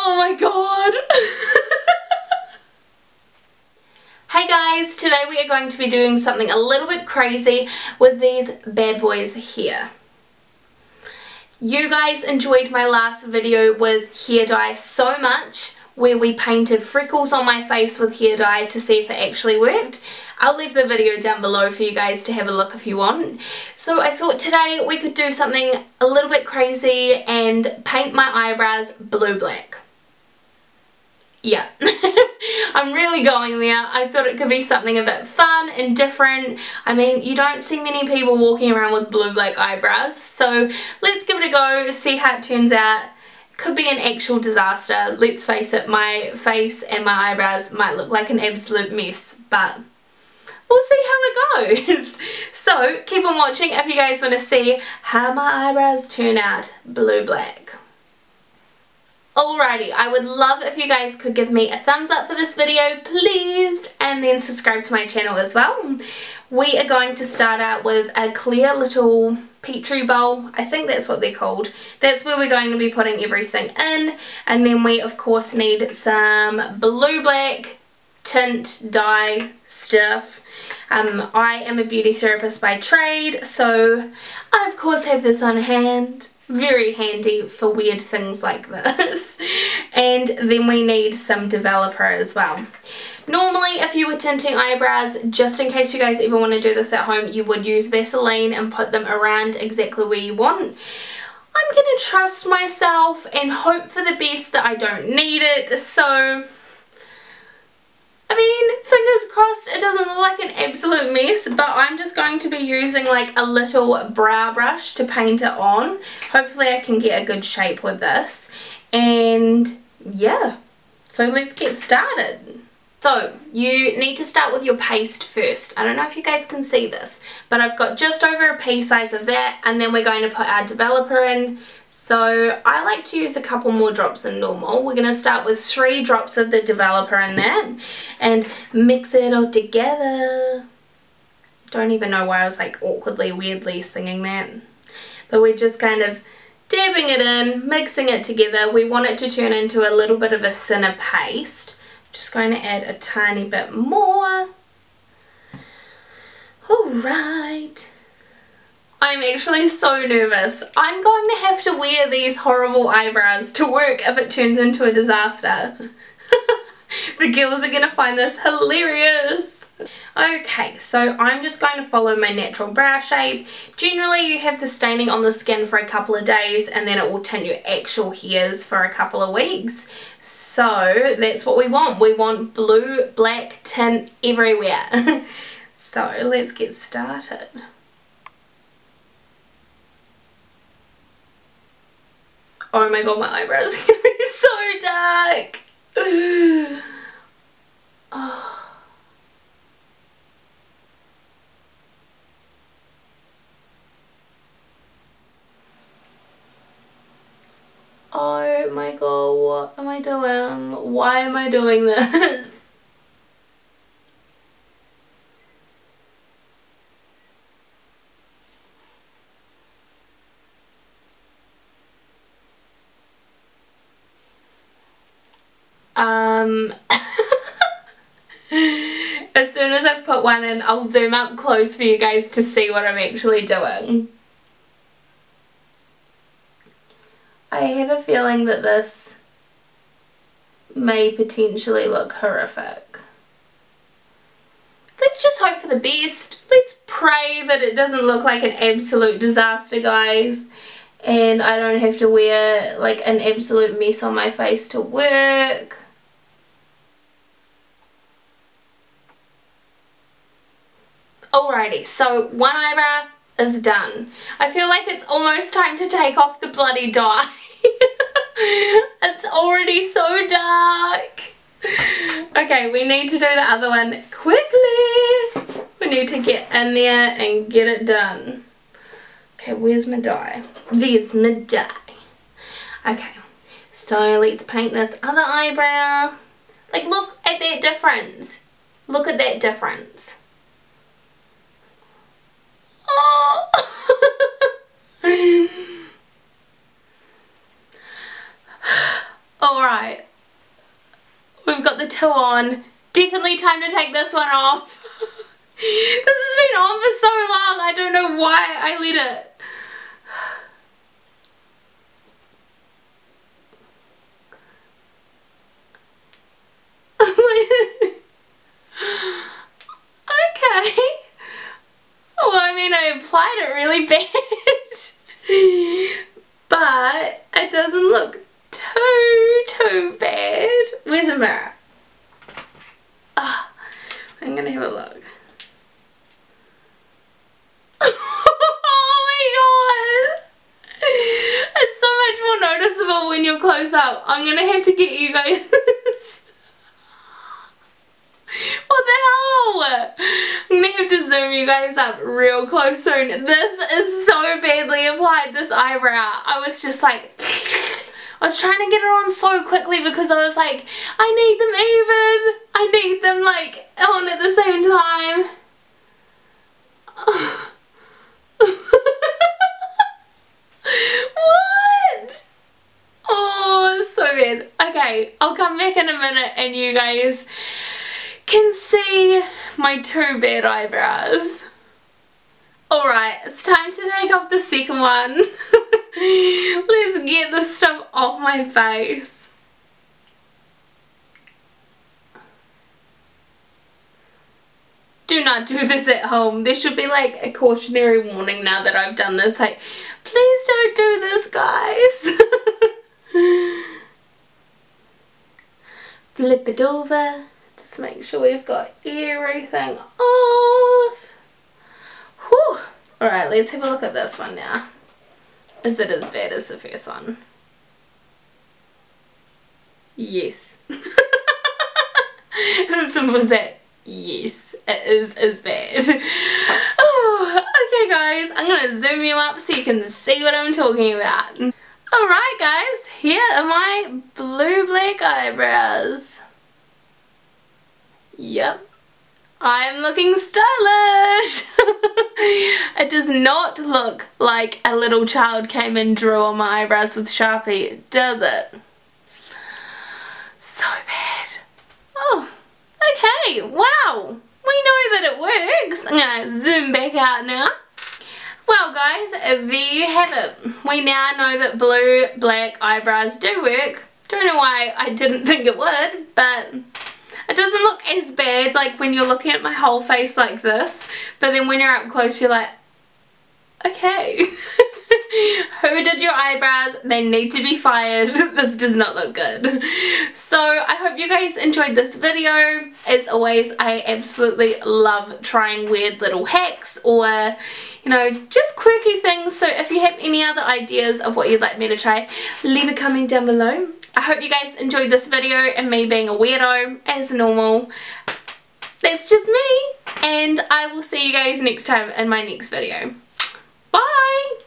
Oh my god. Hey guys, today we are going to be doing something a little bit crazy with these bad boys here. You guys enjoyed my last video with hair dye so much, where we painted freckles on my face with hair dye to see if it actually worked. I'll leave the video down below for you guys to have a look if you want. So I thought today we could do something a little bit crazy and paint my eyebrows blue-black. Yeah, I'm really going there. I thought it could be something a bit fun and different. I mean, you don't see many people walking around with blue-black eyebrows, so let's give it a go, see how it turns out. Could be an actual disaster. Let's face it, my face and my eyebrows might look like an absolute mess, but we'll see how it goes. So keep on watching if you guys want to see how my eyebrows turn out blue-black. Alrighty, I would love if you guys could give me a thumbs up for this video, please, and then subscribe to my channel as well. We are going to start out with a clear little petri bowl. I think that's what they're called. That's where we're going to be putting everything in, and then we of course need some blue-black tint dye stuff. I am a beauty therapist by trade, so I of course have this on hand. Very handy for weird things like this. And then we need some developer as well. Normally if you were tinting eyebrows, just in case you guys ever want to do this at home, you would use Vaseline and put them around exactly where you want. I'm gonna trust myself and hope for the best that I don't need it, so I mean, fingers crossed it doesn't look like an absolute mess, but I'm just going to be using like a little brow brush to paint it on. Hopefully I can get a good shape with this. And yeah, so let's get started. So you need to start with your paste first. I don't know if you guys can see this, but I've got just over a pea size of that, and then we're going to put our developer in. So I like to use a couple more drops than normal. We're going to start with 3 drops of the developer in that and mix it all together. Don't even know why I was like awkwardly, weirdly singing that. But we're just kind of dabbing it in, mixing it together. We want it to turn into a little bit of a thinner paste. Just going to add a tiny bit more. Alright. I'm actually so nervous. I'm going to have to wear these horrible eyebrows to work if it turns into a disaster. The girls are going to find this hilarious. Okay, so I'm just going to follow my natural brow shape. Generally you have the staining on the skin for a couple of days and then it will tint your actual hairs for a couple of weeks. So that's what we want. We want blue-black tint everywhere. So let's get started. Oh my god, my eyebrows are going to be so dark. Oh. Oh my god, what am I doing? Why am I doing this? As soon as I put one in, I'll zoom up close for you guys to see what I'm actually doing. I have a feeling that this may potentially look horrific. Let's just hope for the best. Let's pray that it doesn't look like an absolute disaster, guys. And I don't have to wear like an absolute mess on my face to work. Alrighty, so one eyebrow is done. I feel like it's almost time to take off the bloody dye. It's already so dark. Okay, we need to do the other one quickly. We need to get in there and get it done. Okay, where's my dye? There's my dye. Okay, so let's paint this other eyebrow. Like, look at that difference. Look at that difference. Oh. Alright. We've got the two on. Definitely time to take this one off. This has been on for so long. I don't know why I let it. Okay. Well, I mean, I applied it really bad. But it doesn't look too bad. Where's the mirror? Oh, I'm gonna have a look. Oh my god! It's so much more noticeable when you're close up. I'm gonna have to get you guys. What the hell? I'm gonna have to zoom you guys up real close soon. This is so badly applied, this eyebrow. I was just like, I was trying to get it on so quickly because I was like, I need them even. I need them like on at the same time. What? Oh, it's so bad. Okay, I'll come back in a minute and you guys can see my two bad eyebrows. Alright, it's time to take off the second one. Let's get this stuff off my face. Do not do this at home. There should be like a cautionary warning now that I've done this. Like, please don't do this, guys. Flip it over. Just make sure we've got everything off. Whew. Alright, let's have a look at this one now. Is it as bad as the first one? Yes. It's as simple as that. Yes, it is as bad. Oh, okay guys, I'm going to zoom you up so you can see what I'm talking about. Alright guys, here are my blue-black eyebrows. Yep, I'm looking stylish. It does not look like a little child came and drew on my eyebrows with Sharpie, does it? So bad. Oh, okay, wow. We know that it works. I'm going to zoom back out now. Well guys, there you have it. We now know that blue-black eyebrows do work. Don't know why I didn't think it would, but it doesn't look as bad like when you're looking at my whole face like this, but then when you're up close you're like, okay. Who did your eyebrows? They need to be fired. This does not look good. So I hope you guys enjoyed this video. As always, I absolutely love trying weird little hacks or, you know, just quirky things. So if you have any other ideas of what you'd like me to try, leave a comment down below. I hope you guys enjoyed this video and me being a weirdo as normal. That's just me, and I will see you guys next time in my next video. Bye!